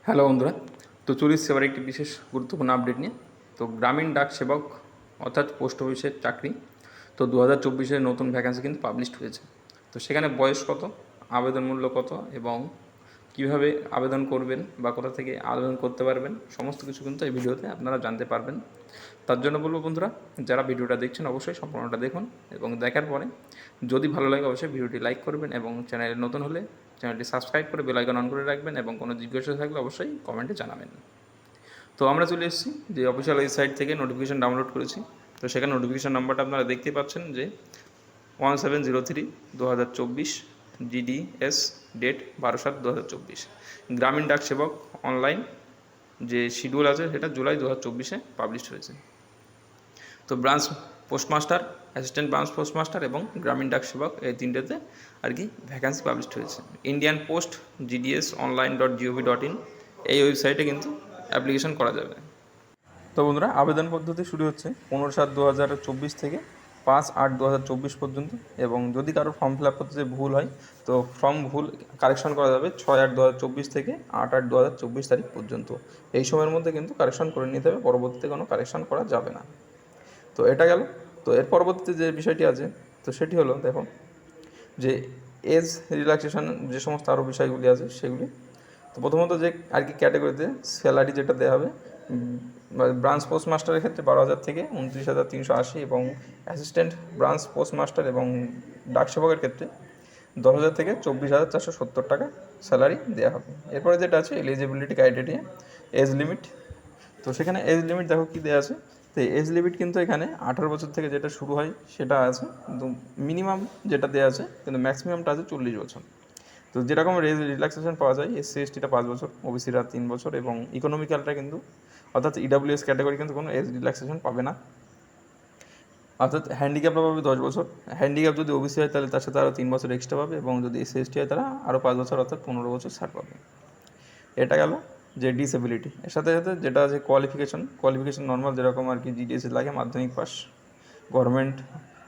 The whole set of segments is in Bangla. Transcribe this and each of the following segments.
হ্যালো বন্ধুরা, তো চলে এসেছি এবার একটি বিশেষ গুরুত্বপূর্ণ আপডেট নিয়ে। তো গ্রামীণ ডাক সেবক অর্থাৎ পোস্ট অফিসের চাকরি, তো 2024-এর নতুন ভ্যাকেন্সি কিন্তু পাবলিশড হয়েছে। তো সেখানে বয়স কত, আবেদন মূল্য কত এবং কীভাবে আবেদন করবেন বা কোথা থেকে আবেদন করতে পারবেন, সমস্ত কিছু কিন্তু এই ভিডিওতে আপনারা জানতে পারবেন। তার জন্য বলবো বন্ধুরা, যারা ভিডিওটা দেখছেন অবশ্যই সম্পূর্ণটা দেখুন এবং দেখার পরে যদি ভালো লাগে অবশ্যই ভিডিওটি লাইক করবেন এবং চ্যানেলে নতুন হলে চ্যানেলটি সাবস্ক্রাইব করে বেল আইকন অন করে রাখবেন এবং কোনো জিজ্ঞাসা থাকলে অবশ্যই কমেন্টে জানাবেন। তো আমরা চলে এসেছি যে অফিসিয়াল ওয়েবসাইট থেকে নোটিফিকেশান ডাউনলোড করেছি। তো সেখানে নোটিফিকেশান নাম্বারটা আপনারা দেখতে পাচ্ছেন যে 1703/2024, GDS, ডেট 12/7/2024। গ্রামীণ ডাক সেবক অনলাইন যে শিডিউল আছে সেটা জুলাই 2024-এ পাবলিশ হয়েছে। তো branch postmaster, assistant branch postmaster এবং গ্রামীণ ডাক সেবক এই তিনটেতে আর কি ভ্যাকান্সি পাবলিশড হয়েছে। ইন্ডিয়ান পোস্ট GDS online.gov.in এই ওয়েবসাইটে কিন্তু অ্যাপ্লিকেশন করা যাবে। তো বন্ধুরা, আবেদন পদ্ধতি শুরু হচ্ছে 15/7/2024 থেকে 5/8/2024 পর্যন্ত, এবং যদি কারো ফর্ম ফিল আপ করতে যে ভুল হয় তো ভুল কারেকশন করা যাবে 6/8/2024 থেকে 8/8/2024 তারিখ পর্যন্ত। এই সময়ের মধ্যে কিন্তু কারেকশন করে নিতে হবে, পরবর্তীতে কোনো কারেকশন করা যাবে না। তো এটা গেল। তো এর পরবর্তীতে যে বিষয়টি আছে তো সেটি হলো, দেখো যে এজ রিল্যাক্সেশন যে সমস্ত আরও বিষয়গুলি আছে সেগুলি। তো প্রথমত যে আর কি ক্যাটাগরিতে স্যালারি যেটা দেওয়া হবে, ব্রাঞ্চ পোস্ট মাস্টারের ক্ষেত্রে 12,000 থেকে 29,380 এবং অ্যাসিস্ট্যান্ট ব্রাঞ্চ পোস্ট মাস্টার এবং ডাক সেবকের ক্ষেত্রে 10,000 থেকে 24,470 টাকা স্যালারি দেওয়া হবে। এরপরে যেটা আছে এলিজিবিলিটি ক্রাইটেরিয়া, এজ লিমিট। তো সেখানে এজ লিমিট দেখো কী দেওয়া আছে। তো এজ লিমিট কিন্তু এখানে 18 বছর থেকে যেটা শুরু হয় সেটা আছে, কিন্তু মিনিমাম যেটা দেওয়া আছে কিন্তু ম্যাক্সিমামটা আছে 40 বছর। তো যেরকম রিল্যাক্সেশন পাওয়া যায় SC/STটা 5 বছর, OBCরা 3 বছর এবং ইকোনমিক্যালটা কিন্তু অর্থাৎ EWS ক্যাটাগরি কিন্তু কোনো এজ রিল্যাক্সেশন পাবে না। অর্থাৎ হ্যান্ডিক্যাপটা পাবে 10 বছর। হ্যান্ডিক্যাপ যদি OBC হয় তাহলে তার সাথে আরও 3 বছর এক্সট্রা পাবে, এবং যদি SC/ST হয় তারা আরও 5 বছর অর্থাৎ 15 বছর ছাড় পাবে। এটা গেল যে ডিসেবিলিটি। এর সাথে সাথে যেটা আছে কোয়ালিফিকেশন নর্মাল যেরকম আর কি GDS লাগে, মাধ্যমিক pass, government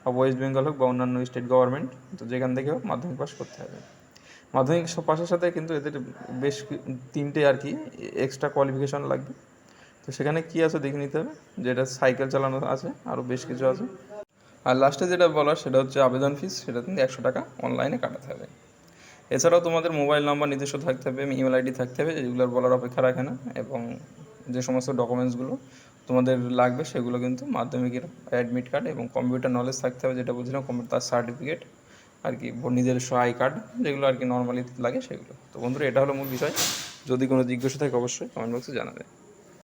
of West Bengal হোক বা অন্যান্য স্টেট গভর্নমেন্ট, তো যেখান থেকে হোক মাধ্যমিক পাস করতে হবে। মাধ্যমিক পাসের সাথে কিন্তু এদের বেশ 3টে আর কি এক্সট্রা কোয়ালিফিকেশন লাগবে। তো সেখানে কী আছে দেখে নিতে হবে, যেটা সাইকেল চালানো আছে, আরও বেশ কিছু আছে। আর লাস্টে যেটা বলার সেটা হচ্ছে আবেদন ফিস, সেটা কিন্তু 100 টাকা অনলাইনে কাটাতে হবে। এছাড়াও তোমাদের মোবাইল নাম্বার নিজস্ব থাকতে হবে, ইমেল আইডি থাকতে হবে, যেগুলোর বলার অপেক্ষা রাখে না, এবং যে সমস্ত ডকুমেন্টসগুলো তোমাদের লাগবে সেগুলো কিন্তু মাধ্যমিকের অ্যাডমিট কার্ড এবং কম্পিউটার নলেজ থাকতে হবে, যেটা বলছিলাম কম্পিউটার সার্টিফিকেট আর কি, নিজস্ব আই কার্ড, যেগুলো আর কি নর্মালি লাগে সেগুলো। তো বন্ধুরা, এটা হলো মূল বিষয়। যদি কোনো জিজ্ঞাসা থাকে অবশ্যই কমেন্ট বক্সে জানাবে।